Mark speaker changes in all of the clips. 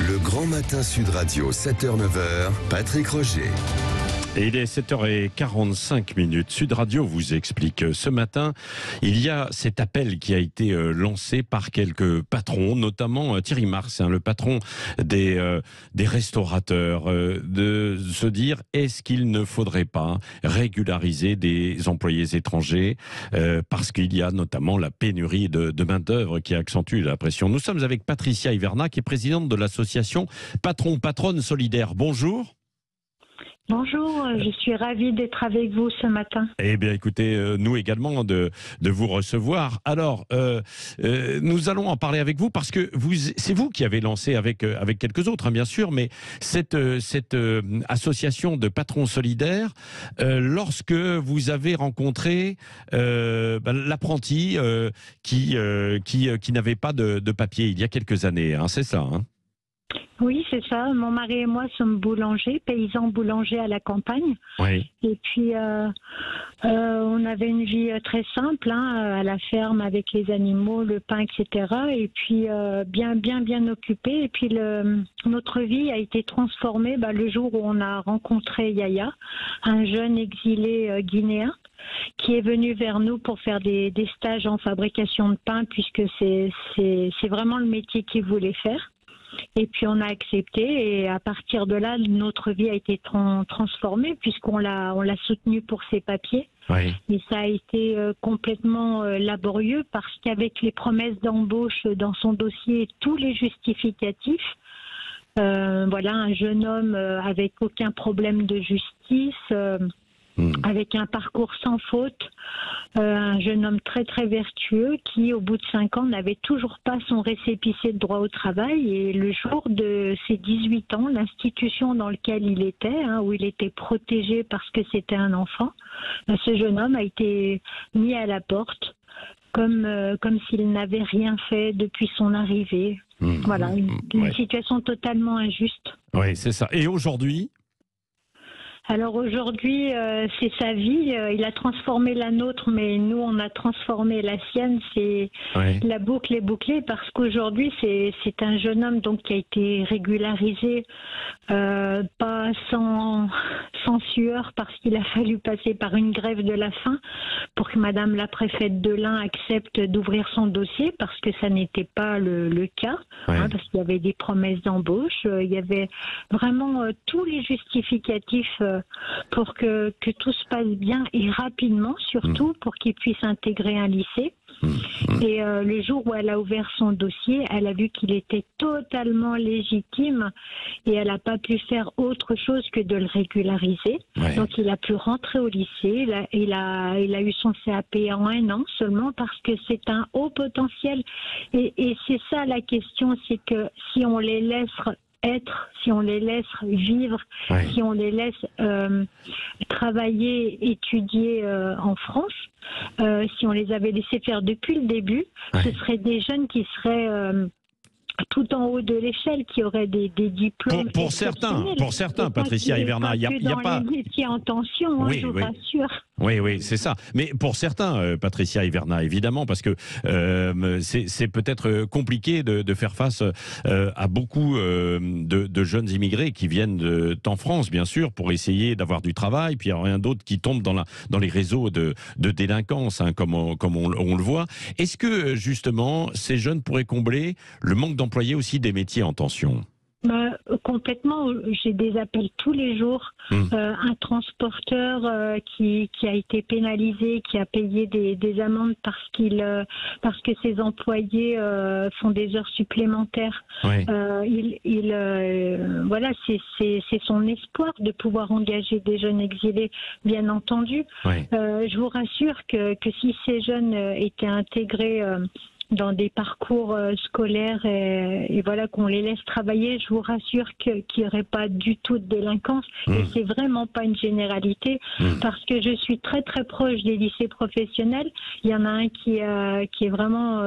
Speaker 1: Le Grand Matin Sud Radio, 7h-9h, Patrick Roger.
Speaker 2: Et il est 7h45. Sud Radio vous explique. Ce matin, il y a cet appel qui a été lancé par quelques patrons, notamment Thierry Marx, le patron des restaurateurs, de se dire, est-ce qu'il ne faudrait pas régulariser des employés étrangers parce qu'il y a notamment la pénurie de main-d'œuvre qui accentue la pression. Nous sommes avec Patricia Iverna, qui est présidente de l'association Patron-Patronne Solidaire. Bonjour.
Speaker 3: Bonjour, je suis ravie d'être avec vous ce matin.
Speaker 2: Eh bien, écoutez, nous également de vous recevoir. Alors, nous allons en parler avec vous parce que c'est vous qui avez lancé avec quelques autres, bien sûr, mais cette association de patrons solidaires, lorsque vous avez rencontré l'apprenti qui n'avait pas de papier il y a quelques années, hein, c'est ça, hein?
Speaker 3: Oui, c'est ça. Mon mari et moi sommes boulangers, paysans boulangers à la campagne.
Speaker 2: Oui.
Speaker 3: Et puis, on avait une vie très simple, à la ferme avec les animaux, le pain, etc. Et puis, bien occupés. Et puis, notre vie a été transformée le jour où on a rencontré Yaya, un jeune exilé guinéen, qui est venu vers nous pour faire des stages en fabrication de pain, puisque c'est vraiment le métier qu'il voulait faire. Et puis on a accepté, et à partir de là, notre vie a été transformée puisqu'on l'a soutenu pour ses papiers. Oui. Et ça a été complètement laborieux parce qu'avec les promesses d'embauche dans son dossier, tous les justificatifs, un jeune homme avec aucun problème de justice, avec un parcours sans faute, un jeune homme très très vertueux qui, au bout de 5 ans, n'avait toujours pas son récépissé de droit au travail. Et le jour de ses 18 ans, l'institution dans laquelle il était, où il était protégé parce que c'était un enfant, ce jeune homme a été mis à la porte comme s'il n'avait rien fait depuis son arrivée. Voilà, une situation totalement injuste.
Speaker 2: Oui, c'est ça. Et aujourd'hui ?
Speaker 3: Alors aujourd'hui, c'est sa vie. Il a transformé la nôtre, mais nous, on a transformé la sienne. La boucle est bouclée parce qu'aujourd'hui, c'est un jeune homme donc qui a été régularisé, pas sans sueur, parce qu'il a fallu passer par une grève de la faim pour que Madame la préfète de l'Ain accepte d'ouvrir son dossier, parce que ça n'était pas le cas, parce qu'il y avait des promesses d'embauche, il y avait vraiment tous les justificatifs pour que tout se passe bien et rapidement, surtout pour qu'il puisse intégrer un lycée. Et le jour où elle a ouvert son dossier, elle a vu qu'il était totalement légitime et elle n'a pas pu faire autre chose que de le régulariser. Donc il a pu rentrer au lycée, il a eu son CAP en 1 an seulement parce que c'est un haut potentiel. Et c'est ça la question, c'est que si on les laisse si on les laisse vivre, si on les laisse travailler, étudier en France, si on les avait laissés faire depuis le début, ce seraient des jeunes qui seraient tout en haut de l'échelle, qui auraient des diplômes.
Speaker 2: Pour certains, Patricia Iverna, il n'y a pas
Speaker 3: les métiers en tension, je vous rassure.
Speaker 2: Oui, c'est ça. Mais pour certains, Patricia Iverna, évidemment, parce que c'est peut-être compliqué de faire face à beaucoup de jeunes immigrés qui viennent en France, bien sûr, pour essayer d'avoir du travail, puis il y a rien d'autre qui tombe dans les réseaux de délinquance, comme on le voit. Est-ce que, justement, ces jeunes pourraient combler le manque d'employés aussi des métiers en tension ?
Speaker 3: Complètement, j'ai des appels tous les jours. Un transporteur qui a été pénalisé, qui a payé des amendes parce que ses employés font des heures supplémentaires. C'est son espoir de pouvoir engager des jeunes exilés, bien entendu. Je vous rassure que si ces jeunes étaient intégrés dans des parcours scolaires et qu'on les laisse travailler, je vous rassure qu'il n'y aurait pas du tout de délinquance. Et c'est vraiment pas une généralité parce que je suis très très proche des lycées professionnels. Il y en a un qui est vraiment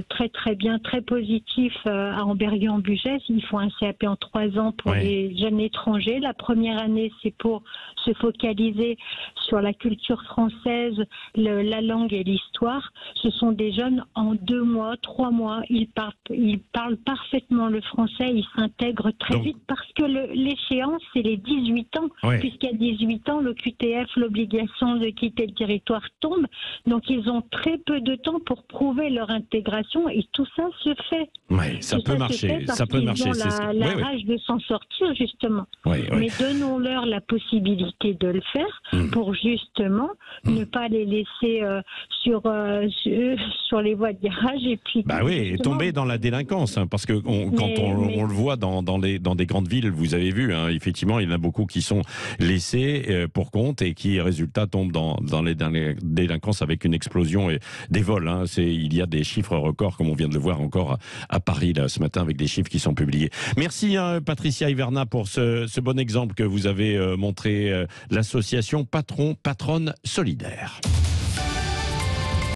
Speaker 3: très très bien, très positif à Amberieu-en-Bugey. Ils font un CAP en 3 ans pour les jeunes étrangers. La première année, c'est pour se focaliser sur la culture française, la langue et l'histoire. Ce sont des jeunes en 2 mois mois, 3 mois, ils parlent parfaitement le français, ils s'intègrent très vite parce que l'échéance, c'est les 18 ans.
Speaker 2: Ouais.
Speaker 3: Puisqu'à 18 ans, l'OQTF, l'obligation de quitter le territoire tombe. Donc, ils ont très peu de temps pour prouver leur intégration et tout ça se fait.
Speaker 2: Oui, ça peut marcher. Ça peut marcher.
Speaker 3: Ils ont la rage de s'en sortir, justement. Mais donnons-leur la possibilité de le faire pour justement ne pas les laisser sur les voies de garage et puis
Speaker 2: et tomber dans la délinquance, hein, parce que quand on le voit dans des grandes villes, vous avez vu, hein, effectivement, il y en a beaucoup qui sont laissés pour compte et qui, résultat, tombent dans les délinquances avec une explosion et des vols. Hein. Il y a des chiffres records, comme on vient de le voir encore à Paris là, ce matin, avec des chiffres qui sont publiés. Merci Patricia Hiverna pour ce bon exemple que vous avez montré, l'association Patronne Solidaire.